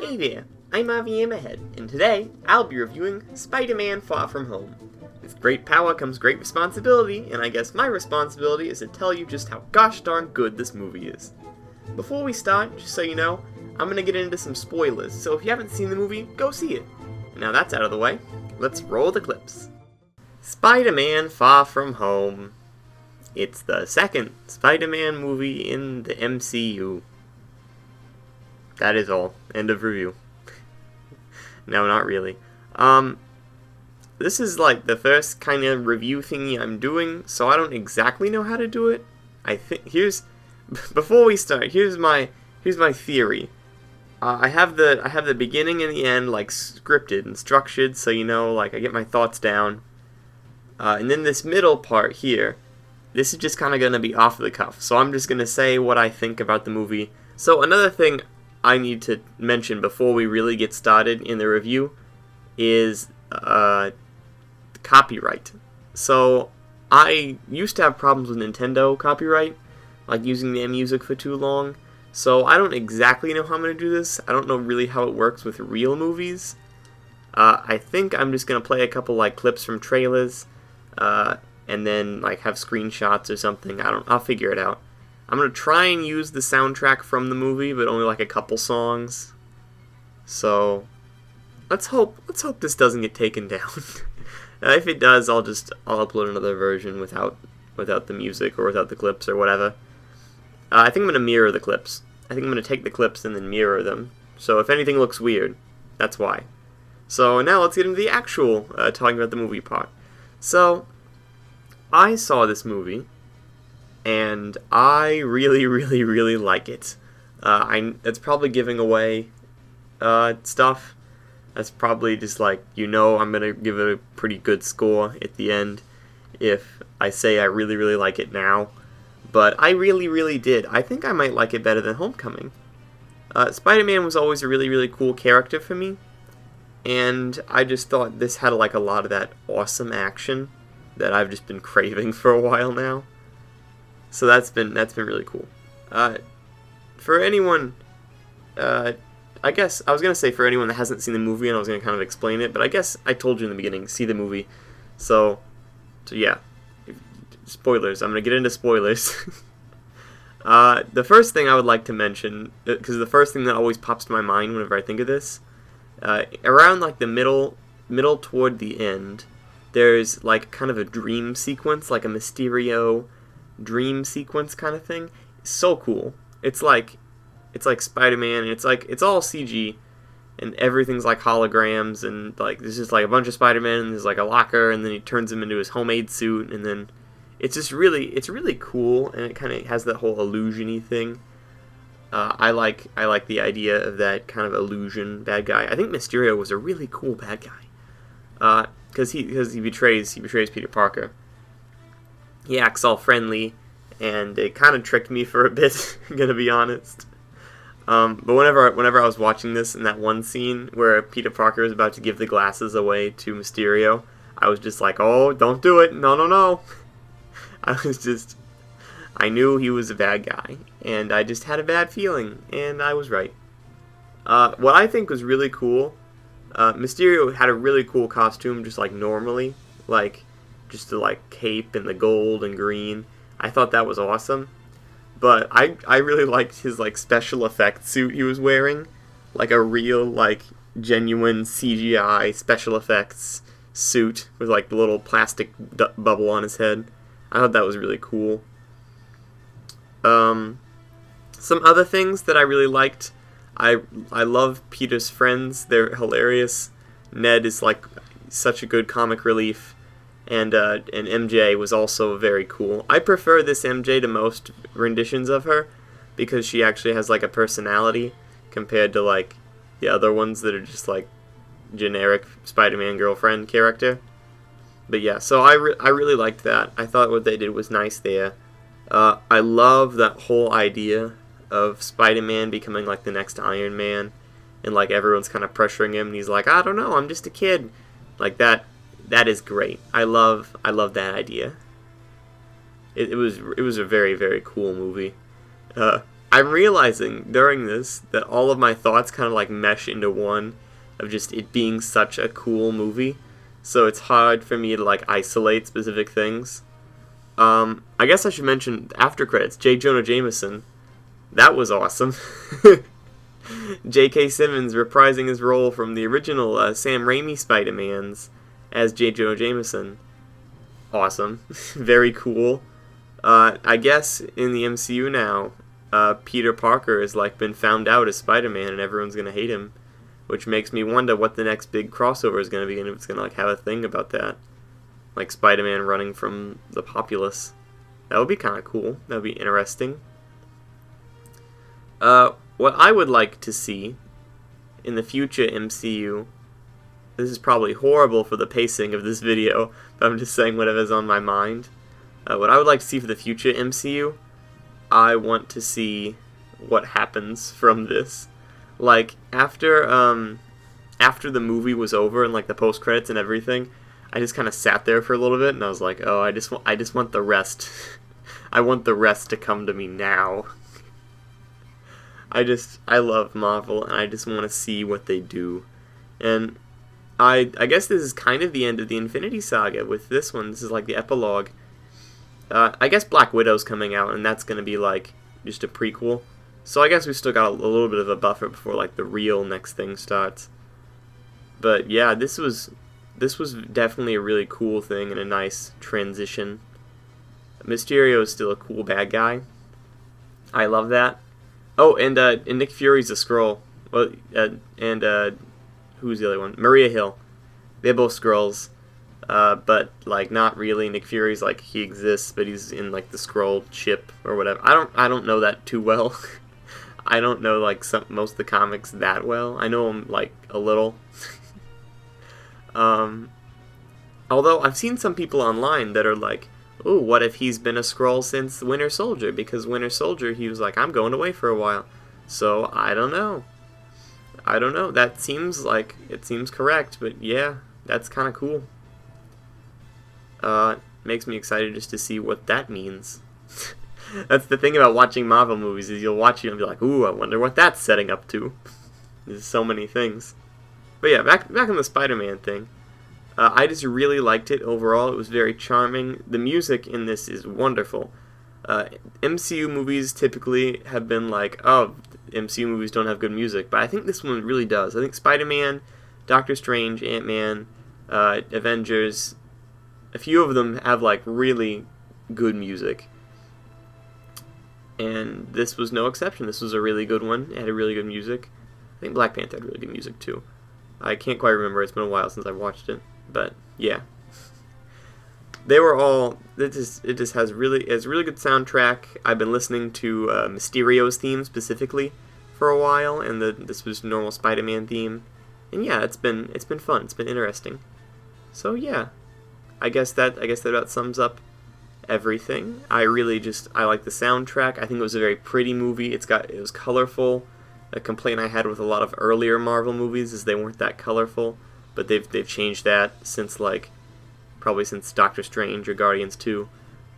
Hey there, I'm Harvey Hammerhead, and today I'll be reviewing Spider-Man Far From Home. With great power comes great responsibility, and I guess my responsibility is to tell you just how gosh darn good this movie is. Before we start, just so you know, I'm gonna get into some spoilers, so if you haven't seen the movie, go see it. And now that's out of the way, let's roll the clips. Spider-Man Far From Home. It's the second Spider-Man movie in the MCU. That is all. End of review. No, not really. This is like the first kind of review thingy I'm doing, so I don't exactly know how to do it. Before we start, here's my theory. I have the beginning and the end like scripted and structured, so you know, like I get my thoughts down. And then this middle part here, this is just kind of gonna be off the cuff. So I'm just gonna say what I think about the movie. So another thing I need to mention before we really get started in the review is copyright. So I used to have problems with Nintendo copyright, like using their music for too long. So I don't exactly know how I'm going to do this. I don't know really how it works with real movies. I think I'm just going to play a couple like clips from trailers and then like have screenshots or something. I'll figure it out. I'm going to try and use the soundtrack from the movie, but only like a couple songs. So, let's hope this doesn't get taken down. If it does, I'll upload another version without the music or without the clips or whatever. I think I'm going to mirror the clips. I think I'm going to take the clips and then mirror them. So if anything looks weird, that's why. So now let's get into the actual talking about the movie part. So, I saw this movie, and I really, really, really like it. It's probably giving away stuff. That's probably just like, I'm going to give it a pretty good score at the end if I say I really, really like it now. But I really, really did. I think I might like it better than Homecoming. Spider-Man was always a really, really cool character for me. And I just thought this had like a lot of that awesome action that I've just been craving for a while now. So that's been really cool. For anyone, I guess I was gonna say for anyone that hasn't seen the movie, and I was gonna kind of explain it, but I guess I told you in the beginning, see the movie. So yeah, spoilers. I'm gonna get into spoilers. The first thing I would like to mention, because the first thing that always pops to my mind whenever I think of this, around like the middle toward the end, there's like kind of a dream sequence, like a Mysterio dream sequence kind of thing. It's so cool. It's like Spider-Man, and it's all CG, and everything's like holograms, and like there's just like a bunch of Spider-Man, and there's like a locker, and then he turns him into his homemade suit, and then it's really cool, and it kind of has that whole illusion-y thing. I like the idea of that kind of illusion bad guy. I think Mysterio was a really cool bad guy, because he betrays Peter Parker. He acts all friendly, and it kind of tricked me for a bit, I'm gonna be honest. But whenever I was watching this in that one scene where Peter Parker is about to give the glasses away to Mysterio, I was just like, oh, don't do it, no. I knew he was a bad guy, and I just had a bad feeling, and I was right. What I think was really cool, Mysterio had a really cool costume, just like normally, like just the like cape and the gold and green. I thought that was awesome. But I really liked his like special effects suit he was wearing, like a real like genuine CGI special effects suit with like the little plastic bubble on his head. I thought that was really cool. Some other things that I really liked. I love Peter's friends. They're hilarious. Ned is like such a good comic relief. And MJ was also very cool. I prefer this MJ to most renditions of her, because she actually has like a personality compared to like the other ones that are just like generic Spider-Man girlfriend character. But yeah, so I really liked that. I thought what they did was nice there. I love that whole idea of Spider-Man becoming like the next Iron Man, and like everyone's kind of pressuring him, and he's like, I don't know, I'm just a kid. Like that is great. I love that idea. It was a very, very cool movie. I'm realizing during this that all of my thoughts kind of like mesh into one of just it being such a cool movie. So it's hard for me to like isolate specific things. I guess I should mention after credits, J. Jonah Jameson. That was awesome. J.K. Simmons reprising his role from the original Sam Raimi Spider-Mans as J. Jonah Jameson. Awesome. Very cool. I guess in the MCU now, Peter Parker has like been found out as Spider-Man and everyone's gonna hate him, which makes me wonder what the next big crossover is gonna be and if it's gonna like have a thing about that. Like Spider-Man running from the populace. That would be kind of cool. That would be interesting. What I would like to see in the future MCU, this is probably horrible for the pacing of this video, but I'm just saying whatever's on my mind. What I would like to see for the future MCU, I want to see what happens from this. Like, after the movie was over and like the post-credits and everything, I just kind of sat there for a little bit and I was like, oh, I just want the rest. I want the rest to come to me now. I love Marvel and I just want to see what they do. And I guess this is kind of the end of the Infinity Saga with this one. This is like the epilogue. I guess Black Widow's coming out and that's going to be like just a prequel. So I guess we still got a little bit of a buffer before like the real next thing starts. But yeah, this was definitely a really cool thing and a nice transition. Mysterio is still a cool bad guy. I love that. Oh, and Nick Fury's a Skrull. Well, and who's the other one? Maria Hill. They're both Skrulls. But like not really. Nick Fury's like he exists, but he's in like the Skrull ship or whatever. I don't know that too well. I don't know like most of the comics that well. I know them like a little. Although I've seen some people online that are like, "Ooh, what if he's been a Skrull since Winter Soldier? Because Winter Soldier, he was like, I'm going away for a while." So I don't know. That seems like it seems correct, but yeah, that's kind of cool. Makes me excited just to see what that means. That's the thing about watching Marvel movies is you'll watch it and be like, "Ooh, I wonder what that's setting up to." There's so many things. But yeah, back on the Spider-Man thing. I just really liked it overall. It was very charming. The music in this is wonderful. MCU movies typically have been like, oh, MCU movies don't have good music, but I think this one really does. I think Spider-Man, Doctor Strange, Ant-Man, Avengers, a few of them have like really good music. And this was no exception. This was a really good one. It had a really good music. I think Black Panther had really good music too. I can't quite remember. It's been a while since I've watched it. But yeah, they were all. It just has a really good soundtrack. I've been listening to Mysterio's theme specifically for a while, and this was normal Spider-Man theme, and yeah, it's been fun. It's been interesting. So yeah, I guess that about sums up everything. I like the soundtrack. I think it was a very pretty movie. It was colorful. A complaint I had with a lot of earlier Marvel movies is they weren't that colorful. But they've changed that since probably since Doctor Strange or Guardians 2.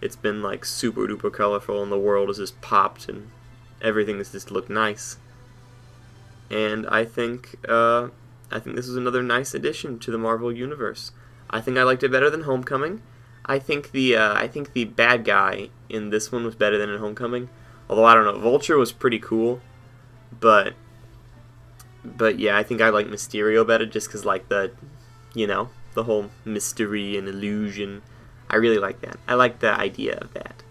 It's been like super duper colorful and the world has just popped and everything has just looked nice. And I think this is another nice addition to the Marvel universe. I think I liked it better than Homecoming. I think the bad guy in this one was better than in Homecoming. Although I don't know, Vulture was pretty cool, but yeah, I think I like Mysterio better just because, like, the whole mystery and illusion. I really like that. I like the idea of that.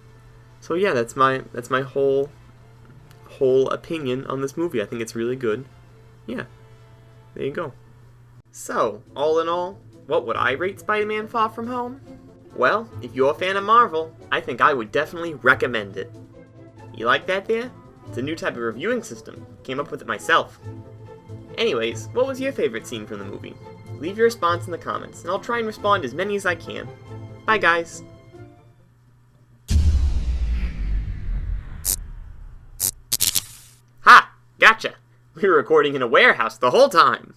So yeah, that's my whole opinion on this movie. I think it's really good. Yeah, there you go. So, all in all, what would I rate Spider-Man Far From Home? Well, if you're a fan of Marvel, I think I would definitely recommend it. You like that there? It's a new type of reviewing system. Came up with it myself. Anyways, what was your favorite scene from the movie? Leave your response in the comments, and I'll try and respond as many as I can. Bye, guys! Ha! Gotcha! We were recording in a warehouse the whole time!